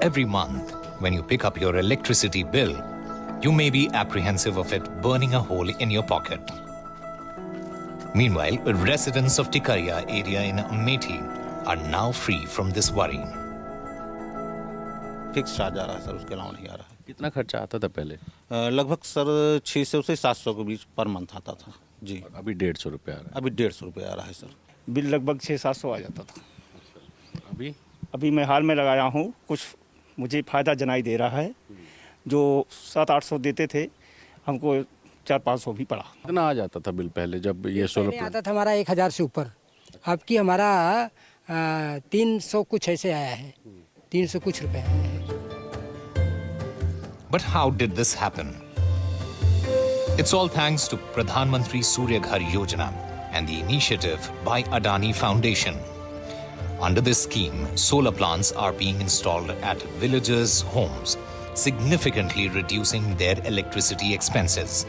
Every month, when you pick up your electricity bill, you may be apprehensive of it burning a hole in your pocket. Meanwhile, residents of Tikariya area in Amethi are now free from this worry. Fix charge आ रहा है sir, उसके अलावा नहीं आ रहा है। कितना खर्चा आता था पहले? लगभग सर 600 से 700 के बीच पर मंथ आता था जी। अभी 150 रुपये आ रहा है। अभी 150 रुपये आ रहा है सर। बिल लगभग 600-700 आ जाता था। अभी मैं हाल में लगाया हूँ, कुछ मुझे फ़ायदा जनाई दे रहा है। जो 700-800 देते थे, हमको 400-500 भी पड़ा। कितना आ जाता था बिल पहले जब ये सोलर पहले आता था हमारा 1000 से ऊपर, अब की हमारा 300 कुछ ऐसे आया है, 300 कुछ रुपए आया है। But how did this happen? It's all thanks to Pradhan Mantri Surya Ghar Yojana and the initiative by Adani Foundation. Under this scheme, solar plants are being installed at villagers' homes, significantly reducing their electricity expenses.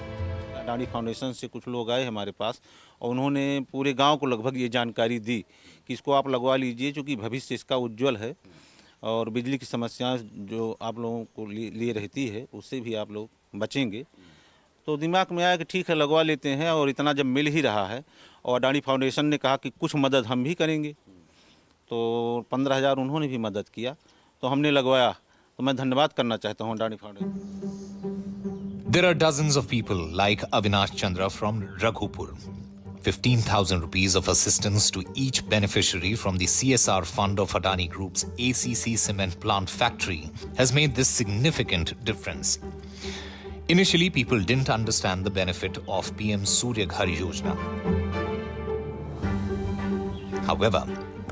Adani foundation से कुछ लोग आए हमारे पास और उन्होंने पूरे गांव को लगभग ये जानकारी दी कि इसको आप लगवा लीजिए, क्योंकि भविष्य इसका उज्जवल है और बिजली की समस्या जो आप लोगों को लिए रहती है उससे भी आप लोग बचेंगे। तो दिमाग में आया कि ठीक है लगवा लेते हैं, और इतना जब मिल ही रहा है और अडानी फाउंडेशन ने कहा कि कुछ मदद हम भी करेंगे, तो 15,000 उन्होंने भी मदद किया, तो हमने लगवाया। तो मैं धन्यवाद करना चाहता हूँ Adani foundation. There are dozens of people like Avinash Chandra from Raghupur. 15,000 rupees of assistance to each beneficiary from the CSR fund of Adani Group's ACC cement plant factory has made this significant difference. Initially, people didn't understand the benefit of PM Surya Ghar Yojana. However,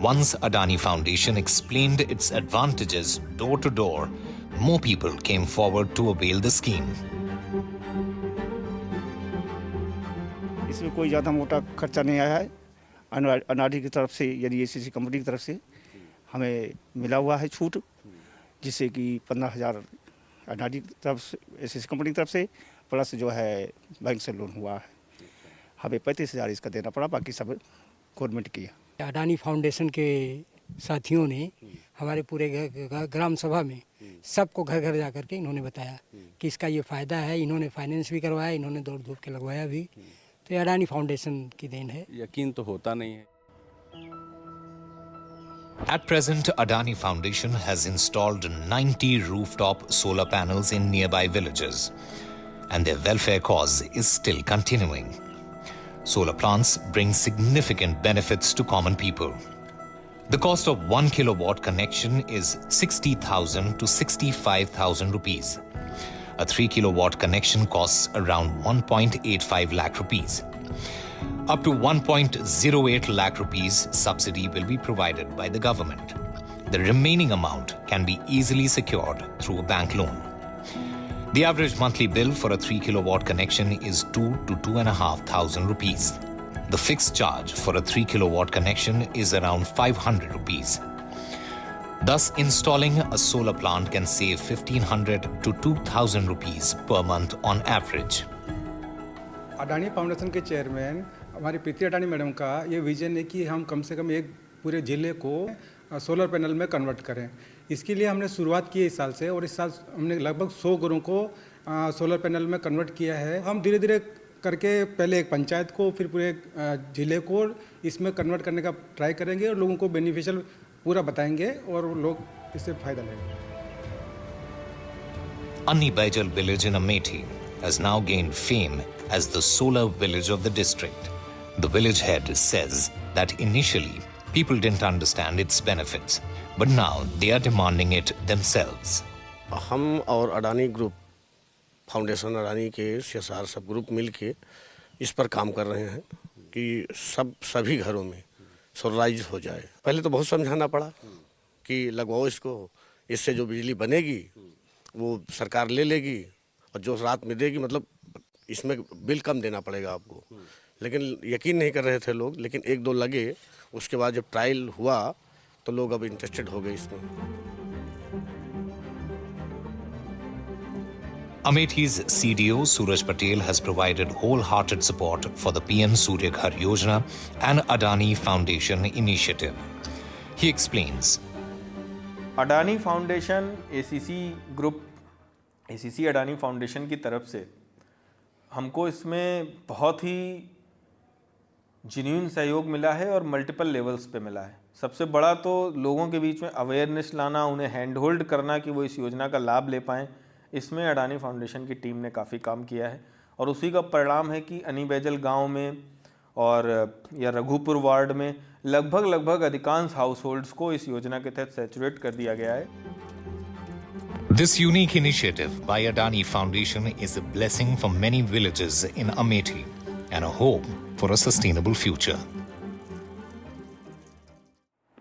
once Adani Foundation explained its advantages door to door, more people came forward to avail the scheme. इसमें कोई ज़्यादा मोटा खर्चा नहीं आया है। अडानी की तरफ से, यानी एसीसी कंपनी की तरफ से हमें मिला हुआ है छूट, जिससे कि 15,000 अडानी की तरफ से, एसीसी कंपनी की तरफ से, प्लस जो है बैंक से लोन हुआ है। हमें 35,000 इसका देना पड़ा, बाकी सब गवर्नमेंट किया। अडानी फाउंडेशन के साथियों ने हमारे पूरे ग्राम सभा में सबको घर घर जा करके इन्होंने बताया कि इसका ये फ़ायदा है। इन्होंने फाइनेंस भी करवाया, इन्होंने दौड़ धूप के लगवाया भी। तो ये अडानी फाउंडेशन की देन है। यकीन तो होता नहीं है। At present, Adani Foundation has installed 90 rooftop solar panels in nearby villages, and their welfare cause is still continuing. Solar plants bring significant benefits to common people. The cost of 1 kilowatt connection is 60,000 to 65,000 rupees. A 3 kilowatt connection costs around 1.85 lakh rupees. Up to 1.08 lakh rupees subsidy will be provided by the government. The remaining amount can be easily secured through a bank loan. The average monthly bill for a 3 kilowatt connection is 2 to 2,500 rupees. The fixed charge for a 3 kilowatt connection is around 500 rupees. Thus, installing a solar plant can save 1,500 to 2,000 rupees per month on average. Adani foundation के chairman हमारी प्रीति Adani madam का ये vision है कि हम कम से कम एक पूरे ज़िले को सोलर पैनल में कन्वर्ट करें। इसके लिए हमने शुरुआत की इस साल से, और इस साल हमने लगभग 100 घरों को सोलर पैनल में कन्वर्ट किया है। हम धीरे धीरे करके पहले एक पंचायत को, फिर पूरे ज़िले को इसमें कन्वर्ट करने का ट्राई करेंगे और लोगों को बेनिफिशियल पूरा बताएंगे और लोग इससे फ़ायदा लेंगे। Anni Baijal village in Amethi has now gained fame as the solar village of the district. The village head says that initially people didn't understand its benefits, but now they are demanding it themselves. हम और Adani group foundation, Adani के CSR सब group मिलके इस पर काम कर रहे हैं कि सभी घरों में सोलराइज हो जाए। पहले तो बहुत समझाना पड़ा कि लगवाओ इसको, इससे जो बिजली बनेगी वो सरकार ले लेगी और जो रात में देगी, मतलब इसमें बिल कम देना पड़ेगा आपको। लेकिन यकीन नहीं कर रहे थे लोग, लेकिन 1-2 लगे, उसके बाद जब ट्रायल हुआ तो लोग अब इंटरेस्टेड हो गए इसमें। Amethi's CDO Suraj Patel has provided wholehearted support for the PM Surya Ghar Yojana and Adani Foundation initiative. He explains. Adani foundation ACC Adani foundation की तरफ से हमको इसमें बहुत ही जेन्युइन सहयोग मिला है और मल्टीपल लेवल्स पे मिला है। सबसे बड़ा तो लोगों के बीच में अवेयरनेस लाना, उन्हें हैंड होल्ड करना कि वो इस योजना का लाभ ले पाएँ। इसमें अडानी फाउंडेशन की टीम ने काफ़ी काम किया है और उसी का परिणाम है कि अनी बैजल गाँव में और या रघुपुर वार्ड में लगभग अधिकांश हाउस होल्ड्स को इस योजना के तहत सैचुरेट कर दिया गया है। This unique initiative by Adani Foundation is a blessing for many villages in Amethi and a hope for a sustainable future.